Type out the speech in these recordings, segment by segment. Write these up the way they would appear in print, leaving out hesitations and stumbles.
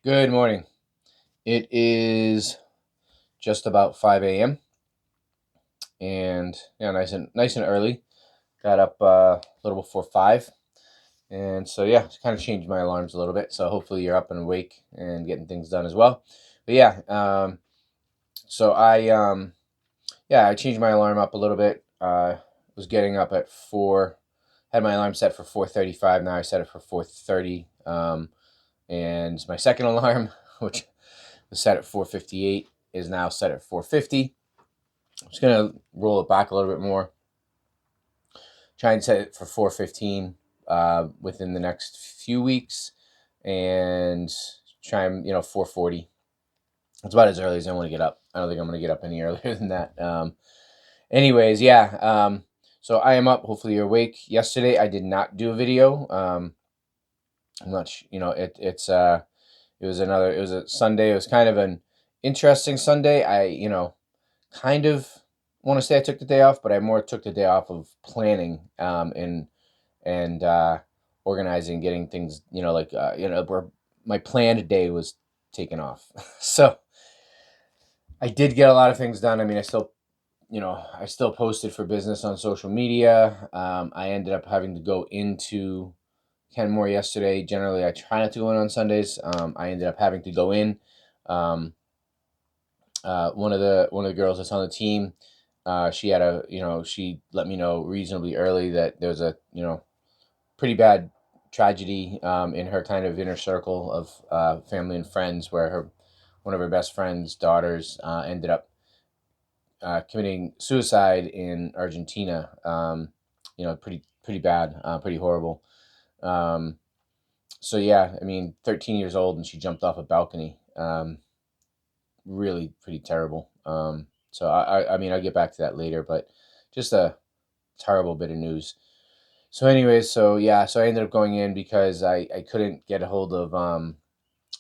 Good morning. It is just about 5 a.m. and yeah, nice and early. Got up a little before 5, and so yeah, kind of changed my alarms a little bit. So hopefully you're up and awake and getting things done as well. But yeah, so I changed my alarm up a little bit. Was getting up at 4. Had my alarm set for 4:35. Now I set it for 4:30. And my second alarm, which was set at 4:58, is now set at 4:50. I'm just gonna roll it back a little bit more. Try and set it for 4:15 within the next few weeks, and try and 4:40. That's about as early as I want to get up. I don't think I'm gonna get up any earlier than that. Anyways, yeah. So I am up. Hopefully you're awake. Yesterday I did not do a video. I'm not. It was a Sunday. It was kind of an interesting Sunday. I kind of want to say I took the day off, but I more took the day off of planning and organizing, getting things, where my planned day was taken off. So I did get a lot of things done. I mean, I still posted for business on social media. I ended up having to go into Kenmore yesterday. Generally, I try not to go in on Sundays. I ended up having to go in. Um, one of the girls that's on the team, she let me know reasonably early that there's a pretty bad tragedy in her kind of inner circle of family and friends, where one of her best friend's daughters ended up committing suicide in Argentina. Pretty bad, pretty horrible. Um, so yeah, I mean, 13 years old and she jumped off a balcony. Really pretty terrible. So I mean, I'll get back to that later, but just a terrible bit of news. So anyways, so yeah, so I ended up going in because I couldn't get a hold of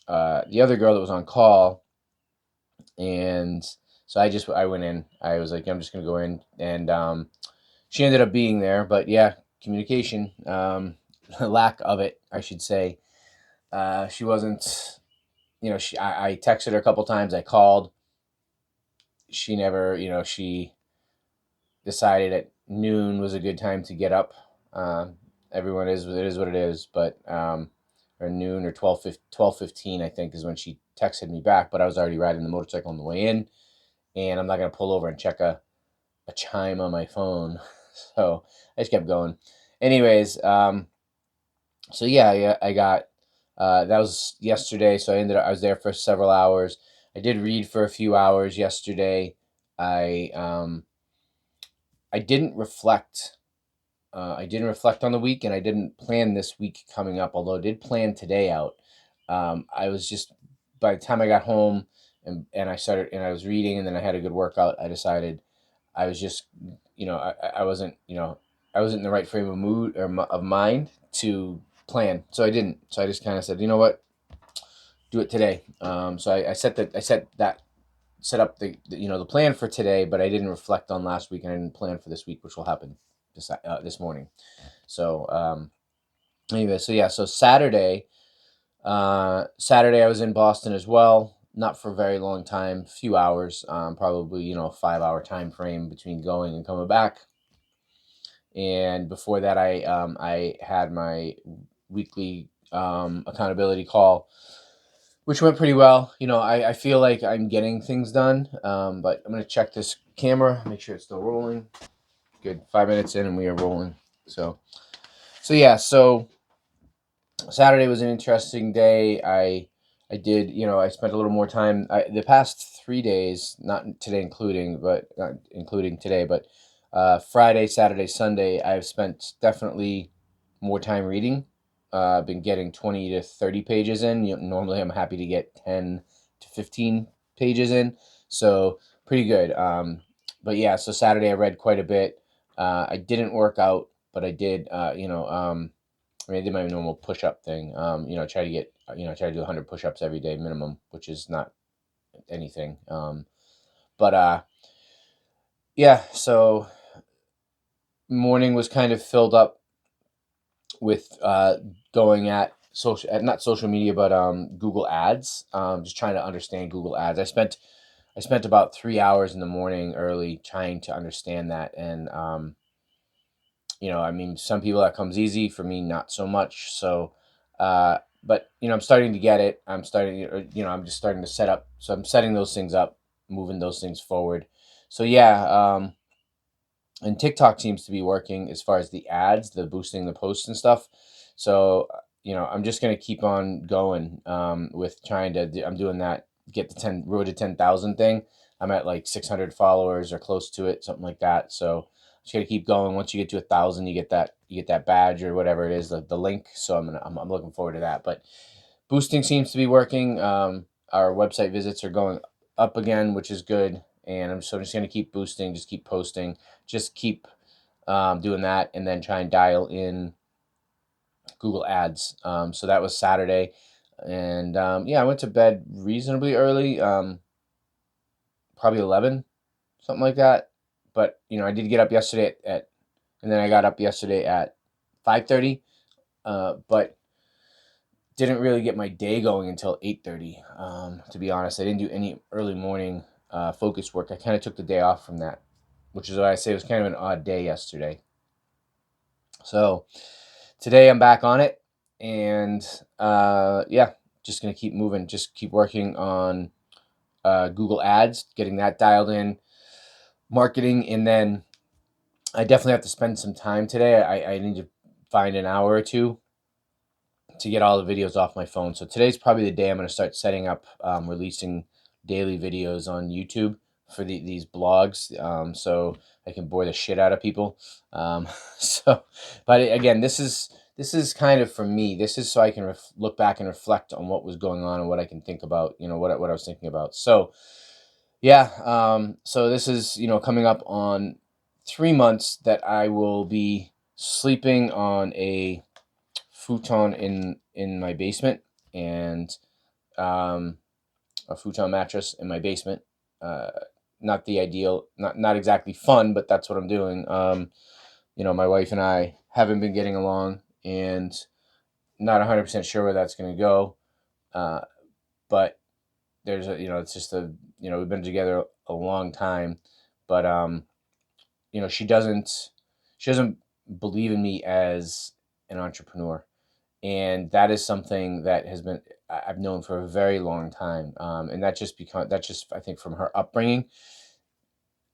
the other girl that was on call, and so I went in. I was like, I'm just gonna go in, and she ended up being there, but yeah, communication, lack of it, I should say. She wasn't, I texted her a couple times. I called. She never, she decided at noon was a good time to get up. Everyone it is what it is, but or noon or 12:15, I think, is when she texted me back. But I was already riding the motorcycle on the way in, and I'm not gonna pull over and check a chime on my phone, so I just kept going. Anyways, so yeah, I got that was yesterday. So I was there for several hours. I did read for a few hours yesterday. I um, I didn't reflect. I didn't reflect on the week, and I didn't plan this week coming up. Although I did plan today out. I was just by the time I got home and I was reading, and then I had a good workout. I decided I was just I wasn't I wasn't in the right frame of mood or of mind to plan, so I didn't. So I just kind of said, you know what, do it today. So I set up the plan for today, but I didn't reflect on last week, and I didn't plan for this week, which will happen this morning. So anyway, so yeah, so Saturday I was in Boston as well. Not for a very long time, few hours, probably 5 hour time frame between going and coming back. And before that, I had my weekly accountability call, which went pretty well. I feel like I'm getting things done, but I'm gonna check this camera, make sure it's still rolling. Good, 5 minutes in and we are rolling. So yeah, so Saturday was an interesting day. I did, I spent a little more time. The past 3 days, not today including, but not including today, but Friday, Saturday, Sunday, I've spent definitely more time reading. I've been getting 20 to 30 pages in. Normally, I'm happy to get 10 to 15 pages in, so pretty good. But yeah, so Saturday I read quite a bit. I didn't work out, but I did. I mean, I did my normal push-up thing. Try to do 100 push-ups every day minimum, which is not anything. But yeah, so morning was kind of filled up with going at social, not social media, but Google Ads. Just trying to understand Google Ads. I spent about 3 hours in the morning early trying to understand that, and I mean, some people that comes easy, for me not so much. So, but I'm starting to get it. I'm starting, I'm just starting to set up. So I'm setting those things up, moving those things forward. So yeah, and TikTok seems to be working as far as the ads, the boosting the posts and stuff. So I'm just gonna keep on going with trying to. I'm doing that. Get the road to 10,000 thing. I'm at like 600 followers or close to it, something like that. So just gotta keep going. Once you get to 1,000, you get that badge or whatever it is, the link. So I'm looking forward to that. But boosting seems to be working. Our website visits are going up again, which is good. And I'm just going to keep boosting, just keep posting, just keep doing that, and then try and dial in Google Ads. So that was Saturday. And yeah, I went to bed reasonably early, probably 11, something like that. But, I did get up yesterday and then I got up yesterday at 5:30. But didn't really get my day going until 8:30. To be honest, I didn't do any early morning focus work. I kind of took the day off from that, which is why I say it was kind of an odd day yesterday. So today I'm back on it, and yeah, just gonna keep moving, just keep working on Google Ads, getting that dialed in, marketing, and then I definitely have to spend some time today. I need to find an hour or two to get all the videos off my phone. So today's probably the day I'm going to start setting up releasing daily videos on YouTube for these blogs, so I can bore the shit out of people. So, but again, this is kind of for me. This is so I can look back and reflect on what was going on and what I can think about. What I was thinking about. So yeah, so this is coming up on 3 months that I will be sleeping on a futon in my basement, and um, a futon mattress in my basement. Uh, Not the ideal, not exactly fun, but that's what I'm doing. My wife and I haven't been getting along, and not 100% sure where that's going to go. Uh, but there's it's just we've been together a long time, but she doesn't believe in me as an entrepreneur, and that is something that I've known for a very long time, and that's just I think from her upbringing,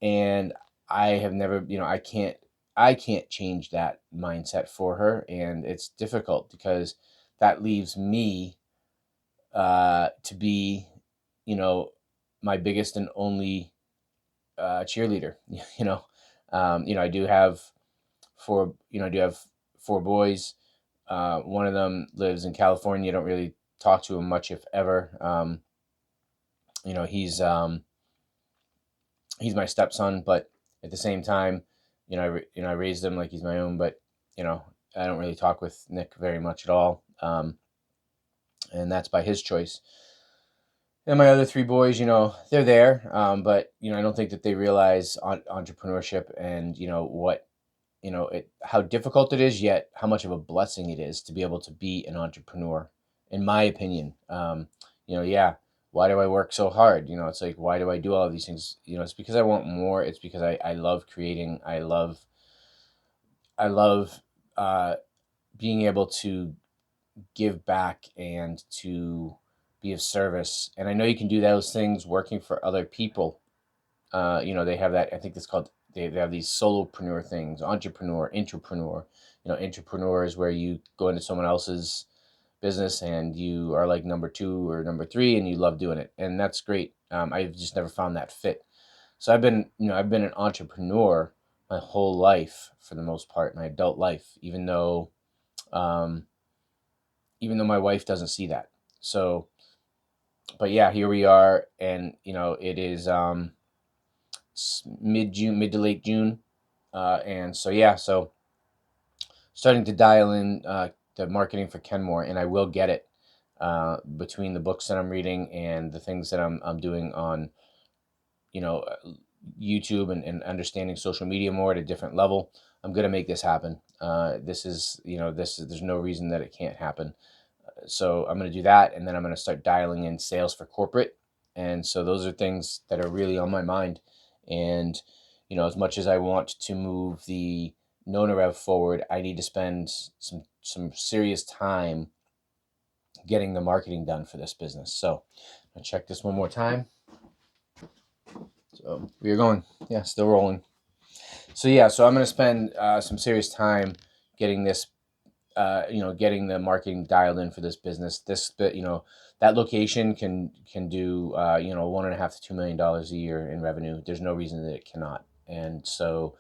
and I have never I can't change that mindset for her, and it's difficult because that leaves me to be you know my biggest and only cheerleader. I do have four boys. One of them lives in California. I don't really talk to him much, if ever. You know, he's um, he's my stepson, but at the same time, I raised him like he's my own. But you know, I don't really talk with Nick very much at all, and that's by his choice. And my other three boys, they're there, but I don't think that they realize entrepreneurship and what how difficult it is, yet how much of a blessing it is to be able to be an entrepreneur, in my opinion. Yeah, why do I work so hard? It's like, why do I do all of these things? It's because I want more. It's because I love creating. I love uh, being able to give back and to be of service. And I know you can do those things working for other people. They have that. I think it's called. They have these solopreneur things, entrepreneur, intrapreneur. Intrapreneur is where you go into someone else's business and you are like number two or number three, and you love doing it, and that's great. I've just never found that fit. So I've been an entrepreneur my whole life for the most part, my adult life, um, even though my wife doesn't see that. So, but yeah, here we are, and it is mid June, mid to late June, and so yeah, so starting to dial in the marketing for Kenmore, and I will get it between the books that I'm reading and the things that I'm doing on you know uh, YouTube, and understanding social media more at a different level. I'm gonna make this happen. This is there's no reason that it can't happen. So I'm going to do that, and then I'm going to start dialing in sales for corporate. And so those are things that are really on my mind. And as much as I want to move the Nona Rev forward, I need to spend some serious time getting the marketing done for this business. So I'll check this one more time. So we are going, yeah, still rolling. So yeah, so I'm going to spend some serious time getting this, getting the marketing dialed in for this business. That location can do, $1.5 to $2 million a year in revenue. There's no reason that it cannot. And so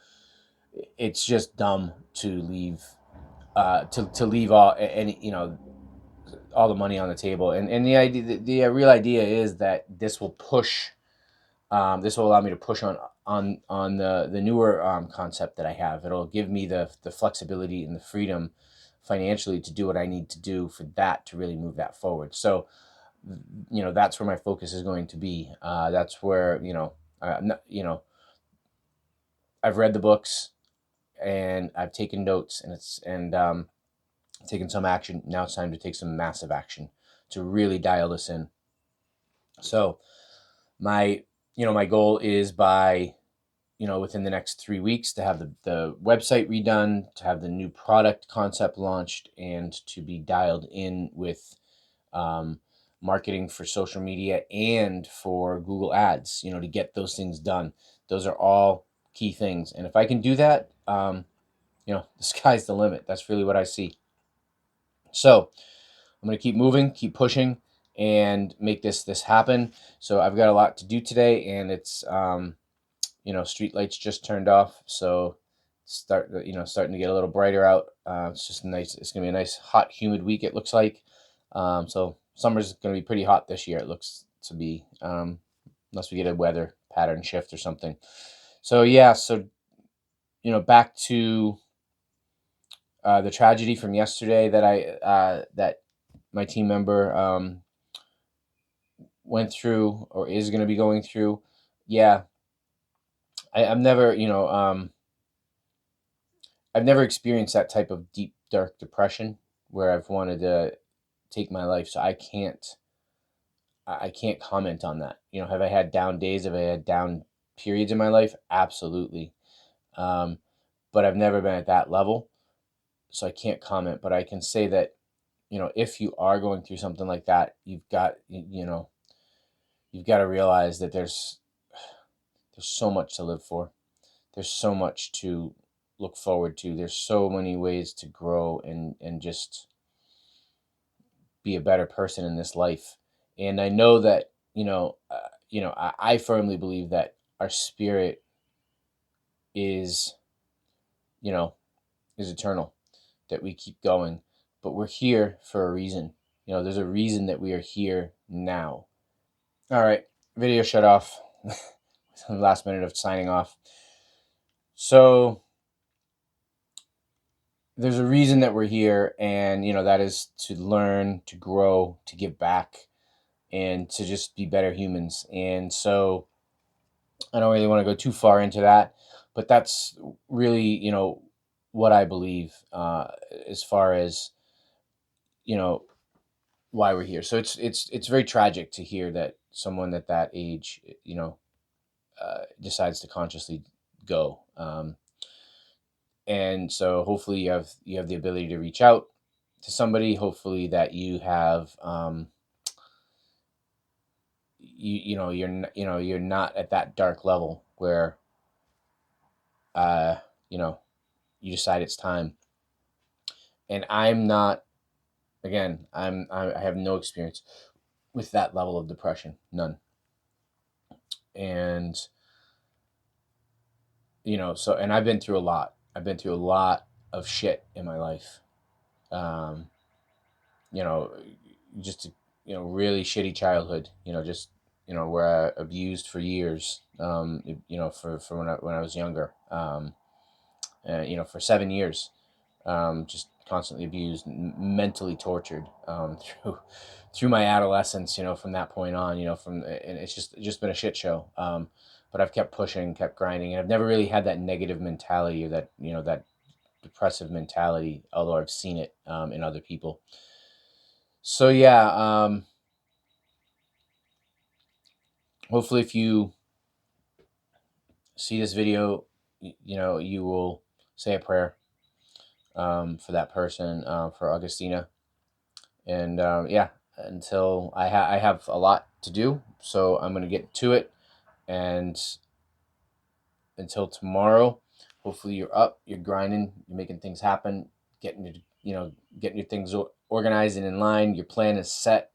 it's just dumb to leave, to leave all the money on the table. And the real idea is that this will allow me to push on the newer concept that I have. It'll give me the flexibility and the freedom financially to do what I need to do for that to really move that forward. So, that's where my focus is going to be. That's where I've read the books and I've taken notes, and taken some action. Now it's time to take some massive action to really dial this in. So my goal is by within the next 3 weeks to have the website redone, to have the new product concept launched, and to be dialed in with um, marketing for social media and for Google Ads, to get those things done. Those are all key things. And if I can do that, the sky's the limit. That's really what I see. So I'm going to keep moving, keep pushing, and make this happen. So I've got a lot to do today, and it's street lights just turned off, so starting to get a little brighter out. It's just nice. It's gonna be a nice hot humid week, it looks like. So summer's gonna be pretty hot this year, it looks to be, unless we get a weather pattern shift or something. So yeah, so back to the tragedy from yesterday that my team member went through or is going to be going through. Yeah, I'm never, I've never experienced that type of deep, dark depression where I've wanted to take my life. So I can't comment on that. Have I had down days? Have I had down periods in my life? Absolutely. Um, but I've never been at that level, so I can't comment. But I can say that, if you are going through something like that, you've got to realize that there's so much to live for. There's so much to look forward to. There's so many ways to grow and just be a better person in this life. And I know that I firmly believe that our spirit is you know is eternal, that we keep going, but we're here for a reason. There's a reason that we are here now. All right, video shut off. Last minute of signing off. So there's a reason that we're here, and that is to learn, to grow, to give back, and to just be better humans. And so I don't really want to go too far into that, but that's really, what I believe, as far as, you know, why we're here. So it's very tragic to hear that someone at that age, decides to consciously go. And so hopefully you have the ability to reach out to somebody. Hopefully that you have, you're not at that dark level where, uh, you know, you decide it's time. And I'm not, again, I have no experience with that level of depression, none. And and I've been through a lot. I've been through a lot of shit in my life. Um, you know, just a, really shitty childhood. Just where I abused for years. For when I was younger. For 7 years, just constantly abused, mentally tortured, through my adolescence. From that point on, and it's just been a shit show. But I've kept pushing, kept grinding, and I've never really had that negative mentality or that depressive mentality. Although I've seen it, in other people. So yeah, hopefully if you see this video, you will say a prayer for that person, for Augustina. And yeah, until I have a lot to do, so I'm gonna get to it. And until tomorrow, hopefully you're up, you're grinding, you're making things happen, getting your getting your things organized and in line. Your plan is set,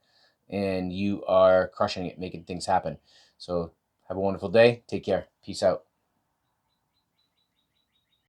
and you are crushing it, making things happen. So have a wonderful day. Take care. Peace out.